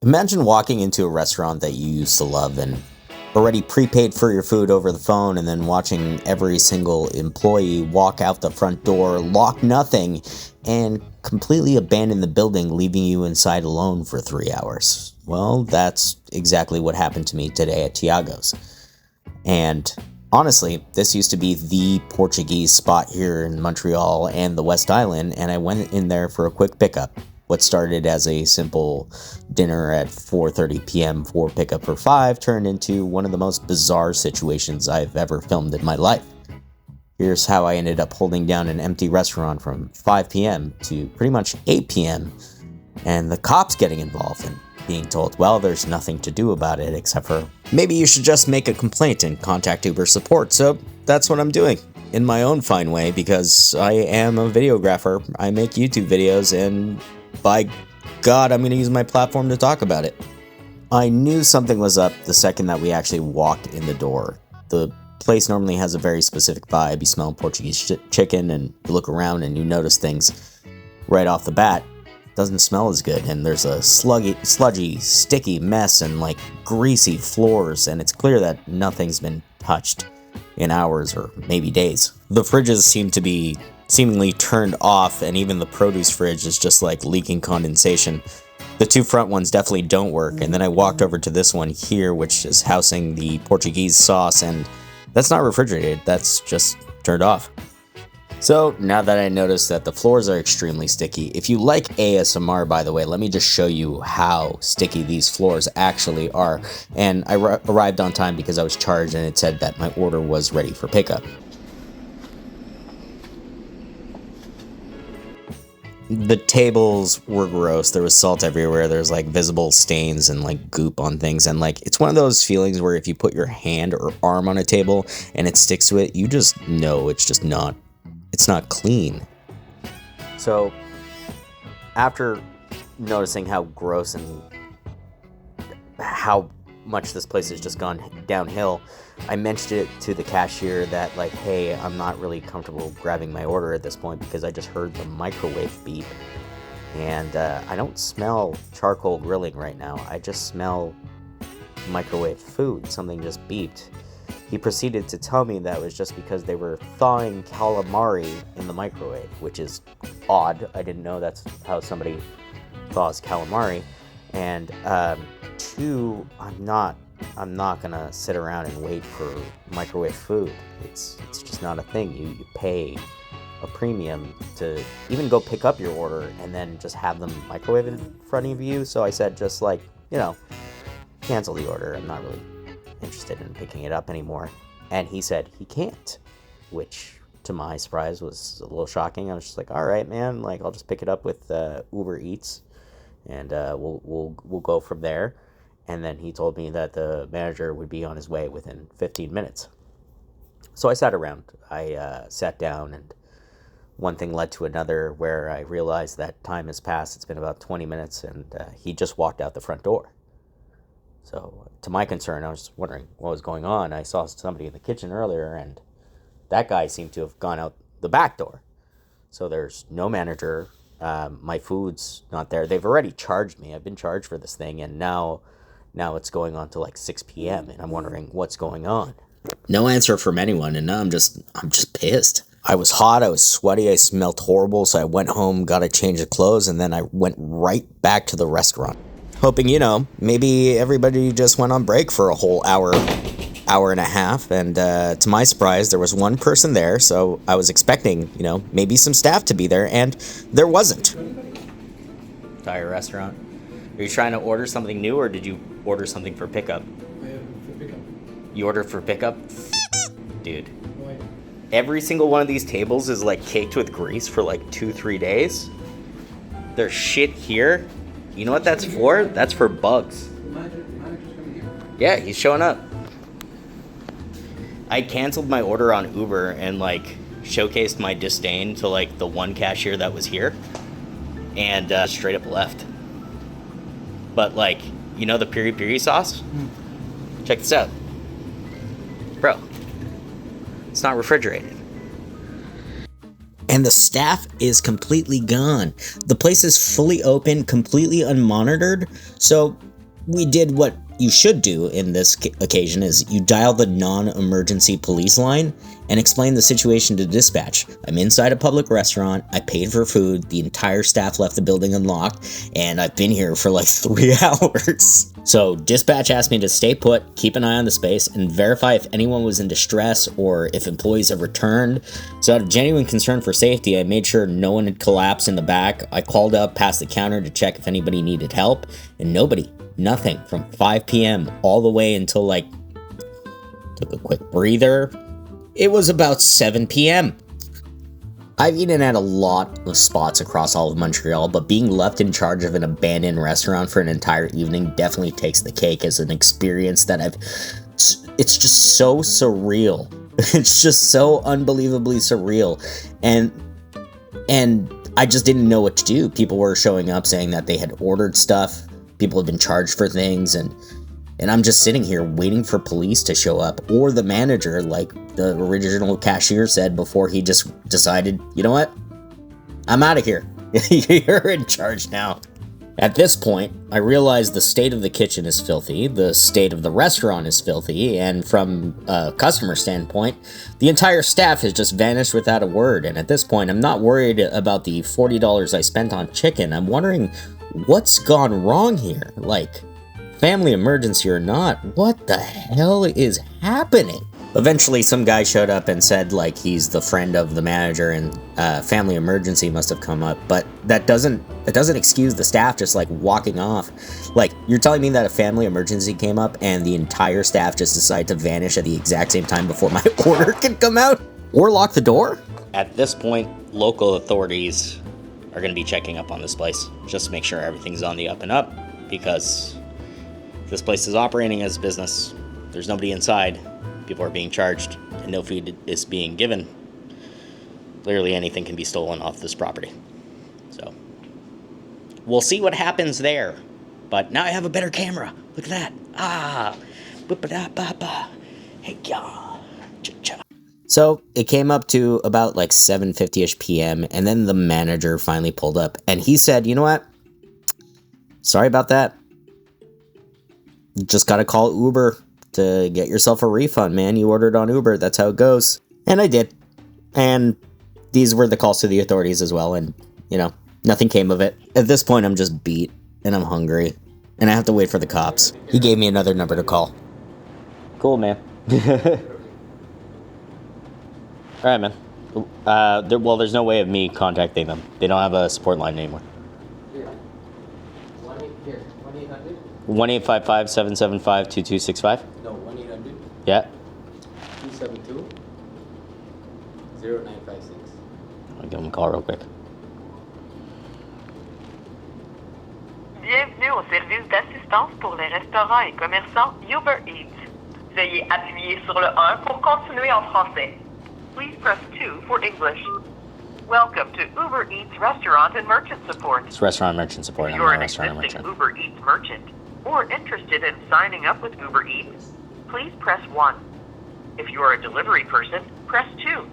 Imagine walking into a restaurant that you used to love and already prepaid for your food over the phone, and then watching every single employee walk out the front door, lock nothing, and completely abandon the building, leaving you inside alone for 3 hours. Well, that's exactly what happened to me today at Tiagos. And honestly, this used to be the Portuguese spot here in Montreal and the West Island, and I went in there for a quick pickup. What started as a simple dinner at 4:30 p.m. for pickup for 5 turned into one of the most bizarre situations I've ever filmed in my life. Here's how I ended up holding down an empty restaurant from 5 p.m. to pretty much 8 p.m. and the cops getting involved and being told, well, there's nothing to do about it except for maybe you should just make a complaint and contact Uber support. So that's what I'm doing in my own fine way, because I am a videographer. I make YouTube videos, and by God, I'm going to use my platform to talk about it. I knew something was up the second that we actually walked in the door. The place normally has a very specific vibe. You smell Portuguese chicken, and you look around and you notice things right off the bat. It doesn't smell as good, and there's a sludgy, sticky mess and like greasy floors, and it's clear that nothing's been touched in hours or maybe days. The fridges seem to be seemingly turned off, and even the produce fridge is just like leaking condensation. The two front ones definitely don't work, and then I walked over to this one here, which is housing the Portuguese sauce, and that's not refrigerated, that's just turned off. So now that I noticed that the floors are extremely sticky, if you like ASMR, by the way, let me just show you how sticky these floors actually are. And I arrived on time because I was charged, and it said that my order was ready for pickup. The tables were gross. There was salt everywhere. There's like visible stains and like goop on things. And like, it's one of those feelings where if you put your hand or arm on a table and it sticks to it, you just know it's not clean. So after noticing how gross and how much this place has just gone downhill, I mentioned it to the cashier that like, hey, I'm not really comfortable grabbing my order at this point because I just heard the microwave beep, and I don't smell charcoal grilling right now. I just smell microwave food. Something just beeped. He proceeded to tell me that was just because they were thawing calamari in the microwave, which is odd. I didn't know that's how somebody thaws calamari. And two, I'm not gonna sit around and wait for microwave food. It's just not a thing. You pay a premium to even go pick up your order and then just have them microwave in front of you. So I said, just like, cancel the order. I'm not really interested in picking it up anymore. And he said he can't, which to my surprise was a little shocking. I was just like, all right, man, like I'll just pick it up with Uber Eats, and we'll go from there. And then he told me that the manager would be on his way within 15 minutes. So I sat around. I sat down, and one thing led to another where I realized that time has passed. It's been about 20 minutes, and he just walked out the front door. So to my concern, I was wondering what was going on. I saw somebody in the kitchen earlier, and that guy seemed to have gone out the back door. So there's no manager. My food's not there. They've already charged me. I've been charged for this thing, and now it's going on to like 6 p.m. and I'm wondering what's going on. No answer from anyone, and now I'm just pissed. I was hot, I was sweaty, I smelled horrible, so I went home, got a change of clothes, and then I went right back to the restaurant. Hoping, maybe everybody just went on break for a whole hour and a half, and to my surprise, there was one person there, so I was expecting, maybe some staff to be there, and there wasn't. Entire restaurant. Are you trying to order something new, or did you order something for pickup? For pickup. You ordered for pickup? Dude. Why? Every single one of these tables is like caked with grease for like 2-3 days. There's shit here. You know what that's for? That's for bugs. The manager's coming here. Yeah, he's showing up. I canceled my order on Uber and like showcased my disdain to like the one cashier that was here, and straight up left. But like, the piri piri sauce? Check this out. Bro, it's not refrigerated. And the staff is completely gone. The place is fully open, completely unmonitored. So we did what you should do in this occasion is you dial the non-emergency police line and explain the situation to dispatch. I'm inside a public restaurant, I paid for food, the entire staff left the building unlocked, and I've been here for like 3 hours. So dispatch asked me to stay put, keep an eye on the space, and verify if anyone was in distress or if employees have returned. So out of genuine concern for safety, I made sure no one had collapsed in the back. I called up past the counter to check if anybody needed help, and nobody. Nothing from 5 p.m. all the way until like, took a quick breather. It was about 7 p.m. I've eaten at a lot of spots across all of Montreal, but being left in charge of an abandoned restaurant for an entire evening definitely takes the cake as an experience that it's just so surreal. It's just so unbelievably surreal. And I just didn't know what to do. People were showing up saying that they had ordered stuff. People have been charged for things, and I'm just sitting here waiting for police to show up, or the manager, like the original cashier said before he just decided, you know what? I'm out of here. You're in charge now. At this point, I realized the state of the kitchen is filthy, the state of the restaurant is filthy, and from a customer standpoint, the entire staff has just vanished without a word. And at this point, I'm not worried about the $40 I spent on chicken. I'm wondering what's gone wrong here? Like, family emergency or not, what the hell is happening? Eventually, some guy showed up and said, like, he's the friend of the manager and family emergency must have come up, but that doesn't excuse the staff just, like, walking off. Like, you're telling me that a family emergency came up and the entire staff just decided to vanish at the exact same time before my order could come out? Or lock the door? At this point, local authorities are going to be checking up on this place just to make sure everything's on the up and up, because this place is operating as a business. There's nobody inside. People are being charged and no food is being given. Clearly anything can be stolen off this property. So we'll see what happens there. But now I have a better camera. Look at that. Ah. Hey, cha. So it came up to about like 7:50ish p.m. and then the manager finally pulled up and he said, you know what? Sorry about that. You just gotta call Uber to get yourself a refund, man. You ordered on Uber. That's how it goes. And I did. And these were the calls to the authorities as well. And, you know, nothing came of it. At this point, I'm just beat and I'm hungry and I have to wait for the cops. He gave me another number to call. Cool, man. All right, man. There's no way of me contacting them. They don't have a support line anymore. Here. 1-800? 1-855-775-2265? No, 1-800? Yeah. 272-0956. I'll give them a call real quick. Bienvenue au service d'assistance pour les restaurants et commerçants Uber Eats. Veuillez appuyer sur le 1 pour continuer en français. Please press 2 for English. Welcome to Uber Eats Restaurant and Merchant Support. It's restaurant merchant support. If I'm you're not an restaurant existing merchant. Uber Eats merchant or interested in signing up with Uber Eats, please press 1. If you are a delivery person, press 2.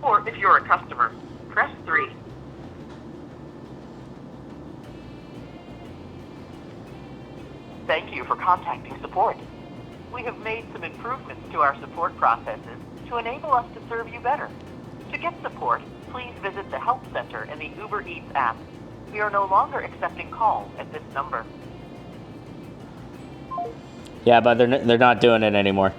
Or if you're a customer, press 3. Thank you for contacting support. We have made some improvements to our support processes to enable us to serve you better. To get support, please visit the Help Center in the Uber Eats app. We are no longer accepting calls at this number. Yeah, but they're not doing it anymore.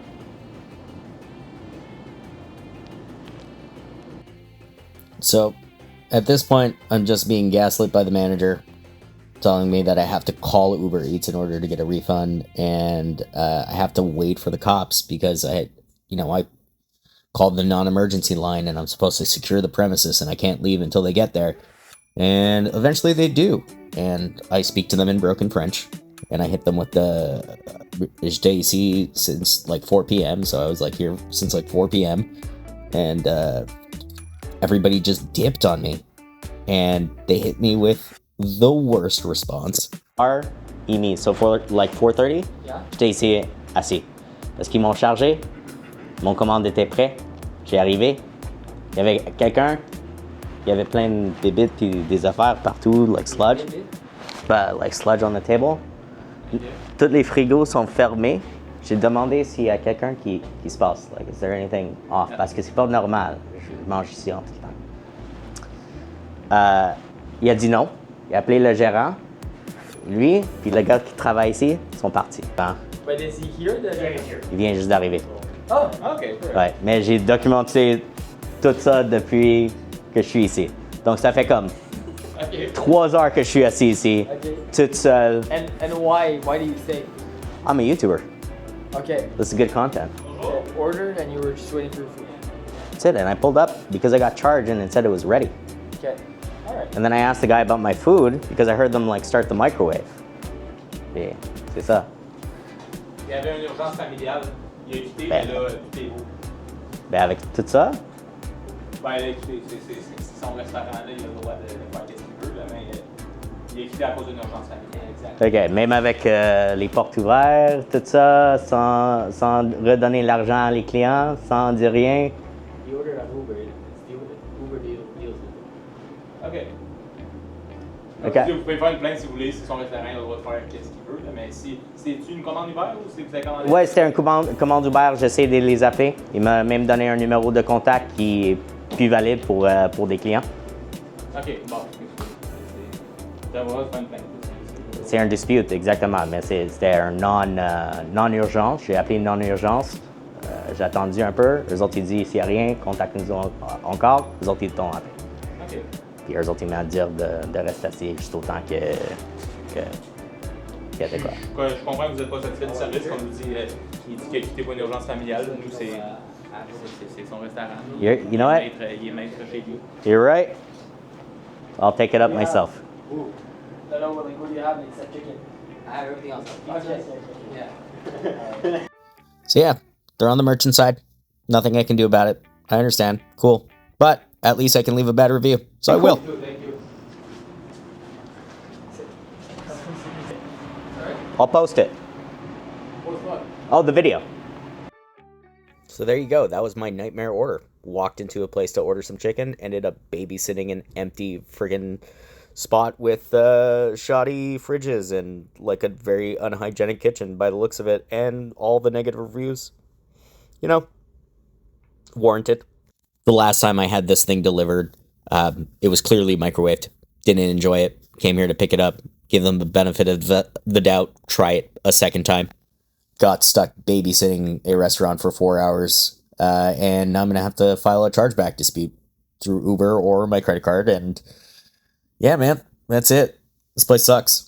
So, at this point, I'm just being gaslit by the manager, telling me that I have to call Uber Eats in order to get a refund, and I have to wait for the cops because I called the non-emergency line, and I'm supposed to secure the premises, and I can't leave until they get there. And eventually they do, and I speak to them in broken French, and I hit them with the "J'étais ici since like 4 p.m." So I was like here since like 4 p.m. and everybody just dipped on me, and they hit me with the worst response. So for like 4:30, Yeah. j'étais ici assis parce qu'ils m'ont chargé, mon commande était prêt, j'ai arrivé, il y avait quelqu'un, il y avait plein de bébites et des affaires partout, like sludge on the table. Tous les frigos sont fermés. J'ai demandé s'il y a quelqu'un qui se passe. Like, is there anything off? Parce que c'est pas normal. Je mange ici en tout le temps. Il a dit non. Il a appelé le gérant. Lui, puis le gars qui travaille ici, sont partis. Hein? But is he here? Il vient juste d'arriver. Oh, okay. Ouais, mais j'ai documenté tout ça depuis que je suis ici. Donc ça fait comme 3 heures que je suis assis ici, toute seule. And why do you stay? I'm a YouTuber. Okay. This is good content. So ordered and you were just waiting for your food. That's it. And I pulled up because I got charged and it said it was ready. Okay. All right. And then I asked the guy about my food because I heard them like start the microwave. Et c'est ça. Il y avait une urgence familiale. Il a quitté, mais là, tout est beau. Ben avec tout ça, Ben, là, écoutez, c'est son restaurant, là, il a le droit de faire ce qu'il veut, là, mais il a quitté à cause d'une urgence familiale. Exact. OK, même avec les portes ouvertes, tout ça, sans redonner l'argent à les clients, sans dire rien. You ordered an Uber. It's Uber deals with it. OK. OK. Donc, vous pouvez faire une plainte si vous voulez, si son restaurant a le droit de faire ce qu'il veut, là, mais si c'est-tu une commande Uber ou c'est vous avez commandé? Ouais, c'était une commande Uber, j'essaie de les appeler. Il m'a même donné un numéro de contact qui est plus valide pour des clients. OK, bon. Ça va faire une plainte. C'est un dispute, exactement, mais c'était un non-urgence. J'ai appelé non-urgence. J'ai attendu un peu. Eux autres, ils disent s'il n'y a rien, contactez-nous encore. Eux autres, ils t'ont appelé. OK. Puis eux autres, ils m'ont dit de rester assis juste autant qu'il y a de quoi. Je comprends que vous n'êtes pas satisfait du service, comme vous dit, il dit qu'il a quitté pour une urgence familiale. Nous, c'est son restaurant. You know what? Il est maître chez lui. You're right. I'll take it up myself. No, what do you have? Except chicken. I have everything else. Okay. Yeah. So yeah, they're on the merchant side. Nothing I can do about it. I understand. Cool. But at least I can leave a bad review. So I will. Thank you. I'll post it. What's what? Oh, the video. So there you go. That was my nightmare order. Walked into a place to order some chicken, ended up babysitting an empty friggin' spot with shoddy fridges and like a very unhygienic kitchen by the looks of it, and all the negative reviews. You know, warranted. The last time I had this thing delivered, it was clearly microwaved. Didn't enjoy it. Came here to pick it up, give them the benefit of the doubt, try it a second time. Got stuck babysitting a restaurant for 4 hours, and now I'm going to have to file a chargeback dispute through Uber or my credit card. And yeah, man, that's it. This place sucks.